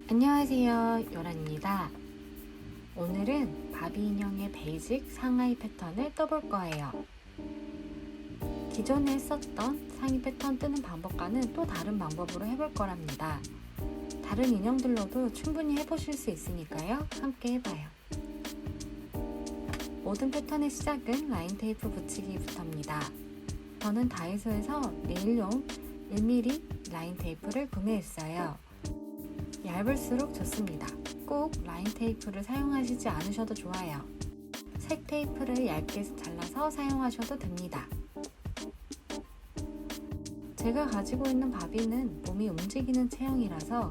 안녕하세요, 요란입니다. 오늘은 바비 인형의 베이직 상하이 패턴을 떠볼 거예요. 기존에 썼던 상의 패턴 뜨는 방법과는 또 다른 방법으로 해볼 거랍니다. 다른 인형들로도 충분히 해보실 수 있으니까요, 함께 해봐요. 모든 패턴의 시작은 라인 테이프 붙이기부터입니다. 저는 다이소에서 네일용 1mm 라인 테이프를 구매했어요. 얇을수록 좋습니다. 꼭 라인 테이프를 사용하시지 않으셔도 좋아요. 색 테이프를 얇게 잘라서 사용하셔도 됩니다. 제가 가지고 있는 바비는 몸이 움직이는 체형이라서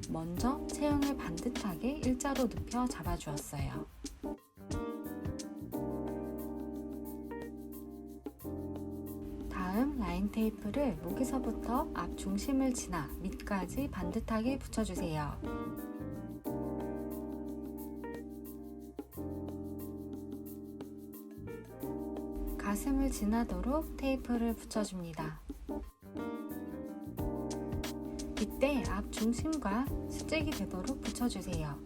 먼저 체형을 반듯하게 일자로 눕혀 잡아주었어요. 다음 라인 테이프를 목에서부터 앞 중심을 지나 밑까지 반듯하게 붙여주세요. 가슴을 지나도록 테이프를 붙여줍니다. 이때 앞 중심과 수직이 되도록 붙여주세요.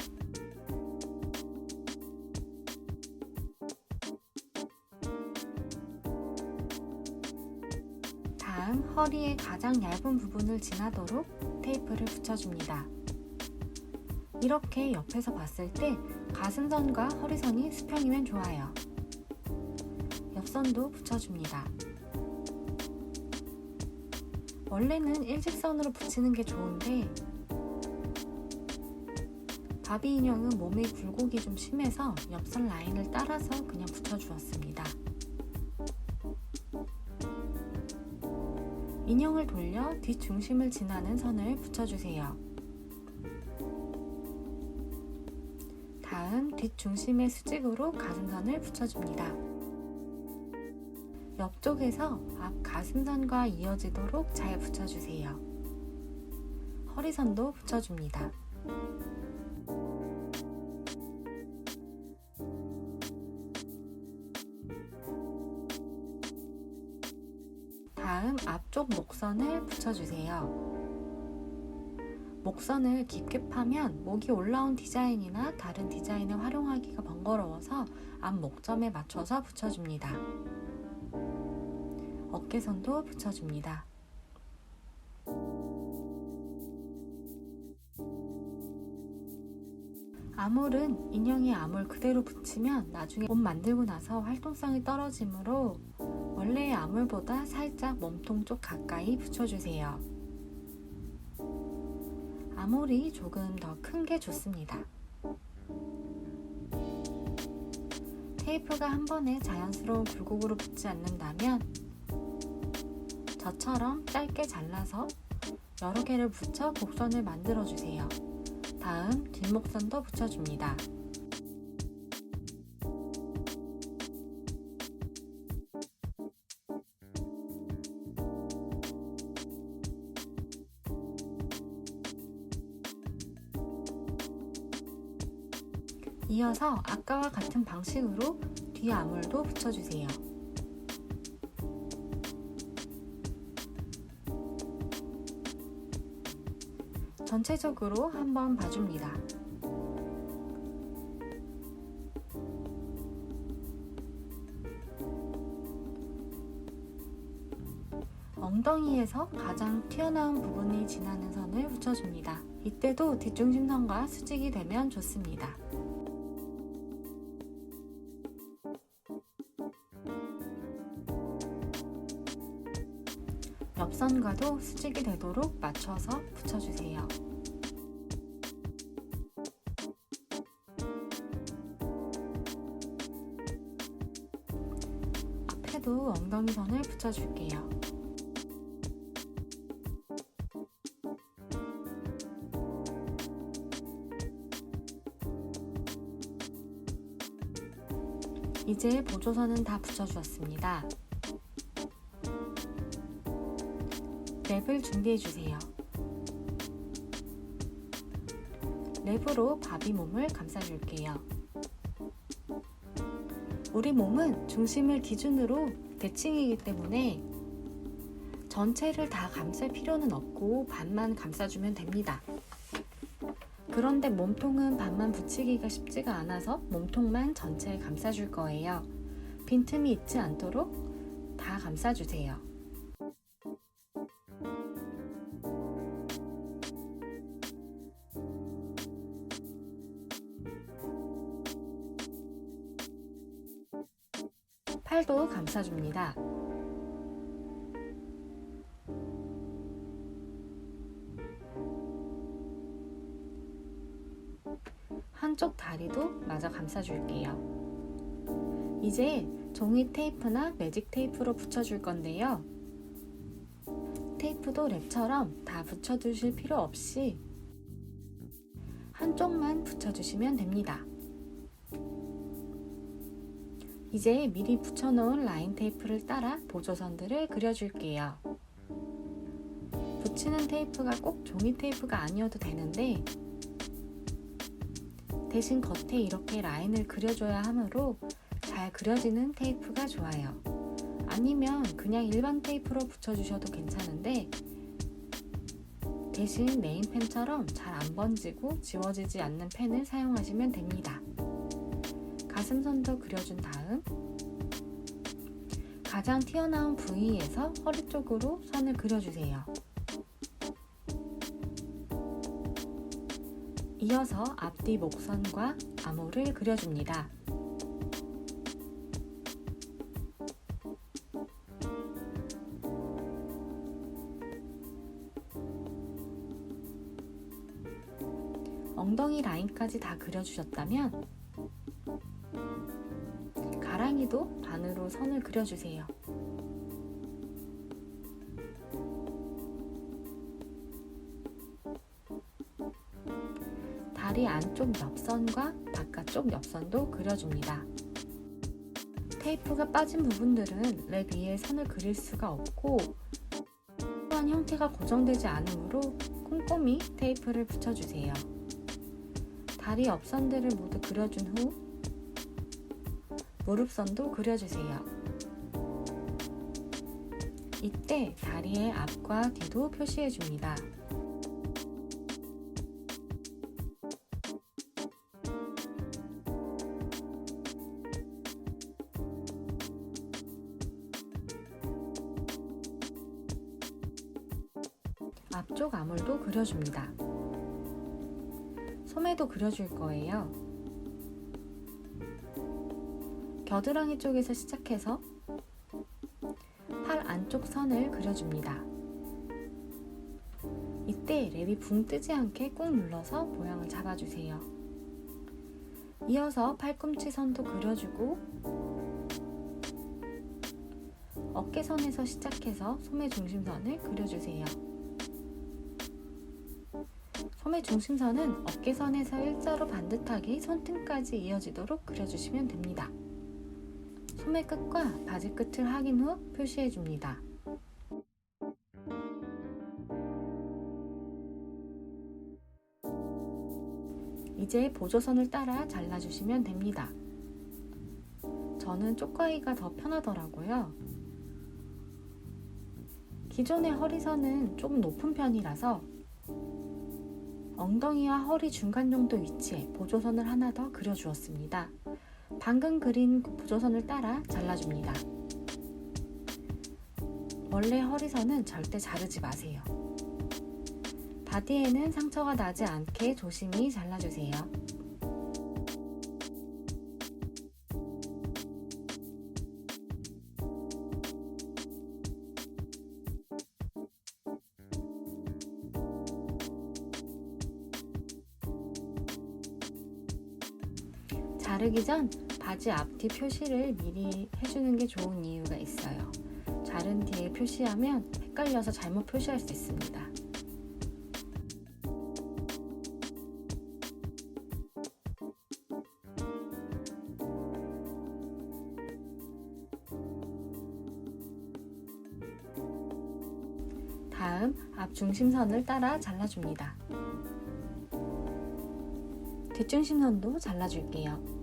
다음 허리의 가장 얇은 부분을 지나도록 테이프를 붙여줍니다. 이렇게 옆에서 봤을 때 가슴선과 허리선이 수평이면 좋아요. 옆선도 붙여줍니다. 원래는 일직선으로 붙이는 게 좋은데 바비 인형은 몸의 굴곡이 좀 심해서 옆선 라인을 따라서 그냥 붙여주었습니다. 인형을 돌려 뒷중심을 지나는 선을 붙여주세요. 다음 뒷중심의 수직으로 가슴선을 붙여줍니다. 옆쪽에서 앞 가슴선과 이어지도록 잘 붙여주세요. 허리선도 붙여줍니다. 다음 앞쪽 목선을 붙여주세요. 목선을 깊게 파면 목이 올라온 디자인이나 다른 디자인을 활용하기가 번거로워서 앞 목점에 맞춰서 붙여줍니다. 어깨선도 붙여줍니다. 아몰은 인형의 아몰 그대로 붙이면 나중에 옷 만들고 나서 활동성이 떨어지므로 원래의 아몰보다 살짝 몸통 쪽 가까이 붙여주세요. 아몰이 조금 더 큰 게 좋습니다. 테이프가 한 번에 자연스러운 굴곡으로 붙지 않는다면 저처럼 짧게 잘라서 여러 개를 붙여 곡선을 만들어주세요. 다음 뒷목선도 붙여줍니다. 이어서 아까와 같은 방식으로 뒤 아몰도 붙여주세요. 전체적으로 한번 봐줍니다. 엉덩이에서 가장 튀어나온 부분이 지나는 선을 붙여줍니다. 이때도 뒷중심선과 수직이 되면 좋습니다. 옆선과도 수직이 되도록 맞춰서 붙여주세요. 앞에도 엉덩이 선을 붙여줄게요. 이제 보조선은 다 붙여주었습니다. 랩을 준비해주세요. 랩으로 바비 몸을 감싸줄게요. 우리 몸은 중심을 기준으로 대칭이기 때문에 전체를 다 감쌀 필요는 없고 반만 감싸주면 됩니다. 그런데 몸통은 반만 붙이기가 쉽지가 않아서 몸통만 전체에 감싸줄 거예요. 빈틈이 있지 않도록 다 감싸주세요. 팔도 감싸줍니다. 한쪽 다리도 마저 감싸줄게요. 이제 종이 테이프나 매직 테이프로 붙여줄 건데요. 테이프도 랩처럼 다 붙여주실 필요 없이 한쪽만 붙여주시면 됩니다. 이제 미리 붙여놓은 라인 테이프를 따라 보조선들을 그려줄게요. 붙이는 테이프가 꼭 종이 테이프가 아니어도 되는데 대신 겉에 이렇게 라인을 그려줘야 하므로 잘 그려지는 테이프가 좋아요. 아니면 그냥 일반 테이프로 붙여주셔도 괜찮은데 대신 네임펜처럼 잘 안 번지고 지워지지 않는 펜을 사용하시면 됩니다. 가슴선도 그려준 다음 가장 튀어나온 부위에서 허리 쪽으로 선을 그려주세요. 이어서 앞뒤 목선과 암호를 그려줍니다. 엉덩이 라인까지 다 그려주셨다면 가랑이도 반으로 선을 그려주세요. 다리 안쪽 옆선과 바깥쪽 옆선도 그려줍니다. 테이프가 빠진 부분들은 랩 위에 선을 그릴 수가 없고 또한 형태가 고정되지 않으므로 꼼꼼히 테이프를 붙여주세요. 다리 옆선들을 모두 그려준 후 무릎선도 그려주세요. 이때 다리의 앞과 뒤도 표시해줍니다. 앞쪽 암홀도 그려줍니다. 소매도 그려줄 거예요. 겨드랑이 쪽에서 시작해서 팔 안쪽 선을 그려줍니다. 이때 랩이 붕 뜨지 않게 꾹 눌러서 모양을 잡아주세요. 이어서 팔꿈치 선도 그려주고 어깨선에서 시작해서 소매 중심선을 그려주세요. 소매 중심선은 어깨선에서 일자로 반듯하게 손등까지 이어지도록 그려주시면 됩니다. 소매 끝과 바지 끝을 확인 후 표시해줍니다. 이제 보조선을 따라 잘라주시면 됩니다. 저는 쪽가위가 더 편하더라고요. 기존의 허리선은 좀 높은 편이라서 엉덩이와 허리 중간 정도 위치에 보조선을 하나 더 그려주었습니다. 방금 그린 보조선을 따라 잘라줍니다. 원래 허리선은 절대 자르지 마세요. 바디에는 상처가 나지 않게 조심히 잘라주세요. 자르기 전 바지 앞뒤 표시를 미리 해주는 게 좋은 이유가 있어요. 자른 뒤에 표시하면 헷갈려서 잘못 표시할 수 있습니다. 다음 앞 중심선을 따라 잘라줍니다. 뒷중심선도 잘라줄게요.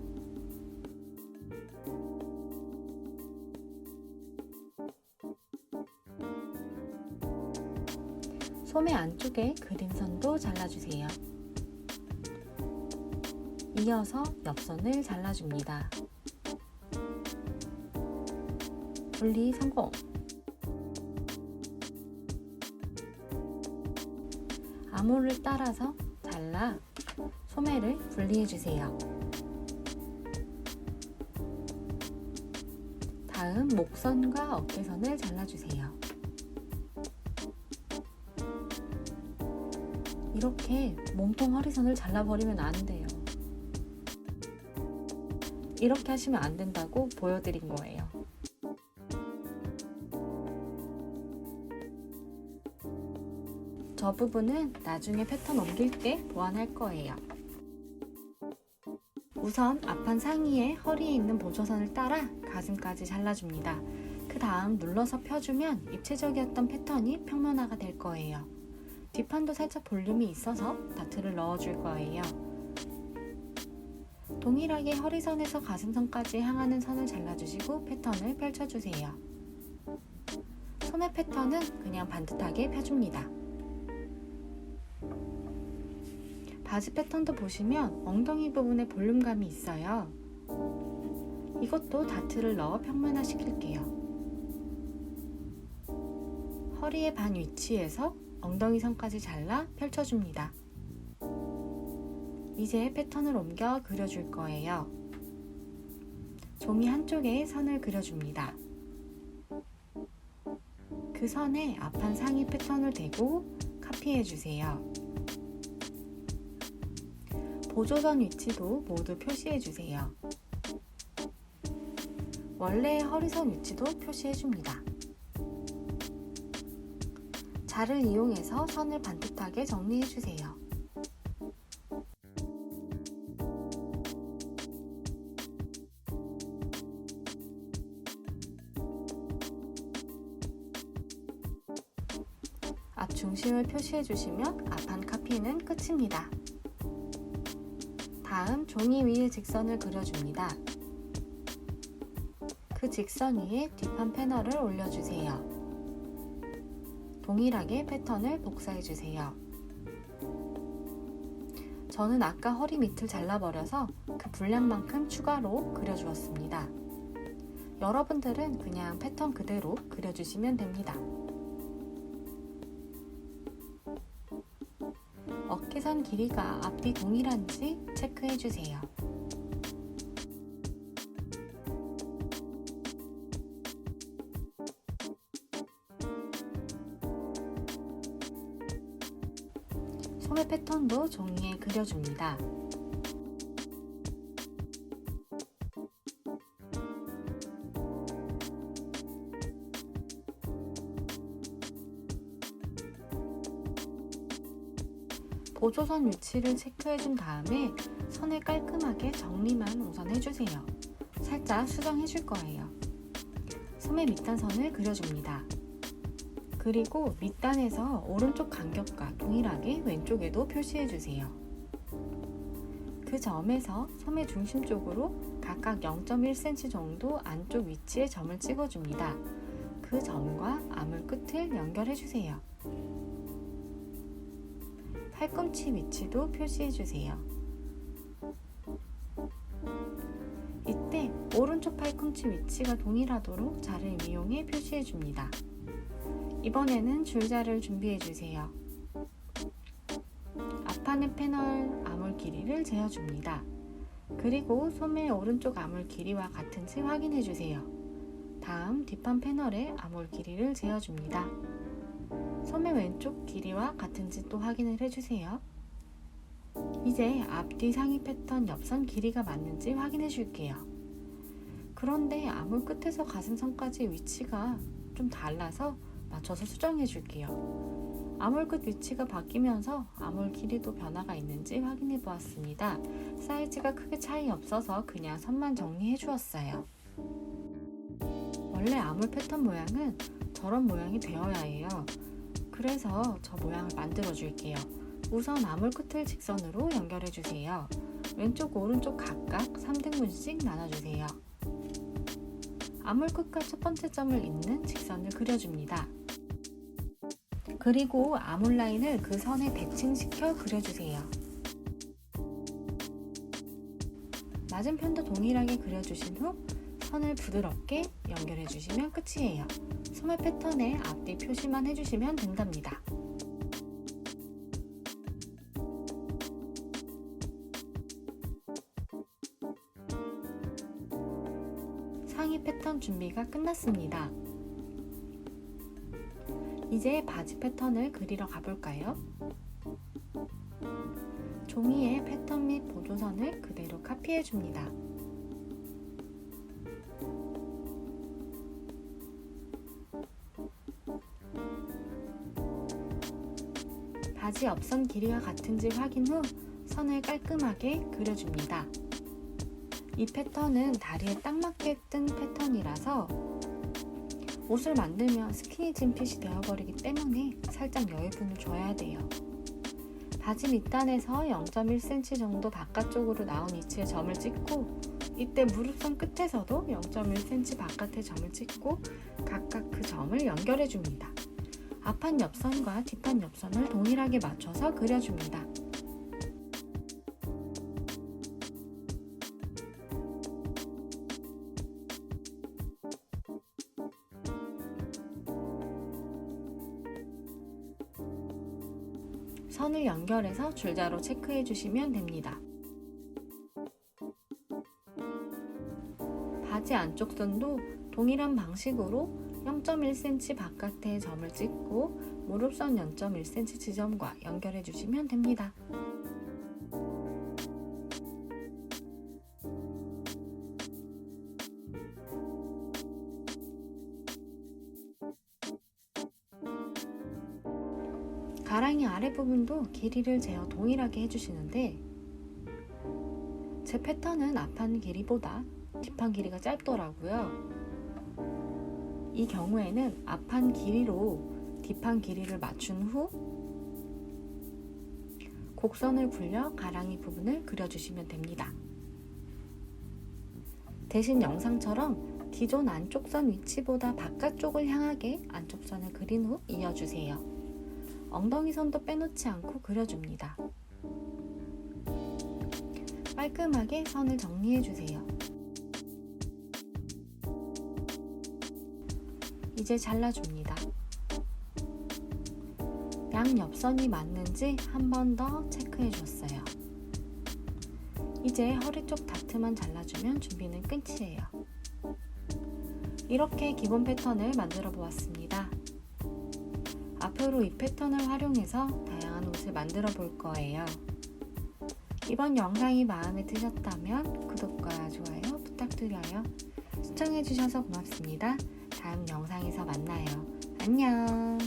소매 안쪽에 그린 선도 잘라주세요. 이어서 옆선을 잘라줍니다. 분리 성공! 암홀을 따라서 잘라 소매를 분리해주세요. 다음 목선과 어깨선을 잘라주세요. 이렇게 몸통 허리선을 잘라버리면 안 돼요. 이렇게 하시면 안 된다고 보여드린 거예요. 저 부분은 나중에 패턴 옮길 때 보완할 거예요. 우선 앞판 상의에 허리에 있는 보조선을 따라 가슴까지 잘라줍니다. 그 다음 눌러서 펴주면 입체적이었던 패턴이 평면화가 될 거예요. 뒷판도 살짝 볼륨이 있어서 다트를 넣어줄 거예요. 동일하게 허리선에서 가슴선까지 향하는 선을 잘라주시고 패턴을 펼쳐주세요. 소매 패턴은 그냥 반듯하게 펴줍니다. 바지 패턴도 보시면 엉덩이 부분에 볼륨감이 있어요. 이것도 다트를 넣어 평면화 시킬게요. 허리의 반 위치에서 엉덩이 선까지 잘라 펼쳐줍니다. 이제 패턴을 옮겨 그려줄 거예요. 종이 한쪽에 선을 그려줍니다. 그 선에 앞판 상의 패턴을 대고 카피해주세요. 보조선 위치도 모두 표시해주세요. 원래의 허리선 위치도 표시해줍니다. 자를 이용해서 선을 반듯하게 정리해주세요. 앞 중심을 표시해주시면 앞판 카피는 끝입니다. 다음 종이 위에 직선을 그려줍니다. 그 직선 위에 뒷판 패널을 올려주세요. 동일하게 패턴을 복사해주세요. 저는 아까 허리 밑을 잘라버려서 그 분량만큼 추가로 그려주었습니다. 여러분들은 그냥 패턴 그대로 그려주시면 됩니다. 어깨선 길이가 앞뒤 동일한지 체크해주세요. 소매 패턴도 종이에 그려줍니다. 보조선 위치를 체크해준 다음에 선을 깔끔하게 정리만 우선 해주세요. 살짝 수정해줄 거예요. 소매 밑단선을 그려줍니다. 그리고 밑단에서 오른쪽 간격과 동일하게 왼쪽에도 표시해주세요. 그 점에서 소매 중심 쪽으로 각각 0.1cm 정도 안쪽 위치에 점을 찍어줍니다. 그 점과 아물 끝을 연결해주세요. 팔꿈치 위치도 표시해주세요. 이때 오른쪽 팔꿈치 위치가 동일하도록 자를 이용해 표시해줍니다. 이번에는 줄자를 준비해주세요. 앞판의 패널 아물 길이를 재어줍니다. 그리고 소매 오른쪽 아물 길이와 같은지 확인해주세요. 다음 뒷판 패널의 아물 길이를 재어줍니다. 소매 왼쪽 길이와 같은지 또 확인을 해주세요. 이제 앞뒤 상의 패턴 옆선 길이가 맞는지 확인해 줄게요. 그런데 아물 끝에서 가슴선까지 위치가 좀 달라서 맞춰서 수정해 줄게요. 아물 끝 위치가 바뀌면서 아물 길이도 변화가 있는지 확인해 보았습니다. 사이즈가 크게 차이 없어서 그냥 선만 정리해 주었어요. 원래 아물 패턴 모양은 저런 모양이 되어야 해요. 그래서 저 모양을 만들어 줄게요. 우선 아물 끝을 직선으로 연결해 주세요. 왼쪽 오른쪽 각각 3등분씩 나눠주세요. 아물 끝과 첫 번째 점을 잇는 직선을 그려줍니다. 그리고 아물 라인을 그 선에 배칭시켜 그려주세요. 맞은편도 동일하게 그려주신 후 선을 부드럽게 연결해 주시면 끝이에요. 소매 패턴의 앞뒤 표시만 해주시면 된답니다. 상의 패턴 준비가 끝났습니다. 이제 바지 패턴을 그리러 가볼까요? 종이에 패턴 및 보조선을 그대로 카피해 줍니다. 바지 옆선 길이와 같은지 확인 후 선을 깔끔하게 그려줍니다. 이 패턴은 다리에 딱 맞게 뜬 패턴이라서 옷을 만들면 스키니진 핏이 되어버리기 때문에 살짝 여유분을 줘야 돼요. 바지 밑단에서 0.1cm 정도 바깥쪽으로 나온 위치에 점을 찍고 이때 무릎선 끝에서도 0.1cm 바깥에 점을 찍고 각각 그 점을 연결해 줍니다. 앞판 옆선과 뒷판 옆선을 동일하게 맞춰서 그려줍니다. 선을 연결해서 줄자로 체크해 주시면 됩니다. 바지 안쪽 선도 동일한 방식으로 0.1cm 바깥에 점을 찍고 무릎선 0.1cm 지점과 연결해 주시면 됩니다. 가랑이 아랫부분도 길이를 재어 동일하게 해주시는데 제 패턴은 앞판 길이보다 뒷판 길이가 짧더라고요. 이 경우에는 앞판 길이로 뒷판 길이를 맞춘 후 곡선을 굴려 가랑이 부분을 그려주시면 됩니다. 대신 영상처럼 D존 안쪽선 위치보다 바깥쪽을 향하게 안쪽선을 그린 후 이어주세요. 엉덩이 선도 빼놓지 않고 그려줍니다. 깔끔하게 선을 정리해주세요. 이제 잘라줍니다. 양 옆선이 맞는지 한 번 더 체크해줬어요. 이제 허리 쪽 다트만 잘라주면 준비는 끝이에요. 이렇게 기본 패턴을 만들어 보았습니다. 앞으로 이 패턴을 활용해서 다양한 옷을 만들어 볼 거예요. 이번 영상이 마음에 드셨다면 구독과 좋아요 부탁드려요. 시청해주셔서 고맙습니다. 다음 영상에서 만나요. 안녕.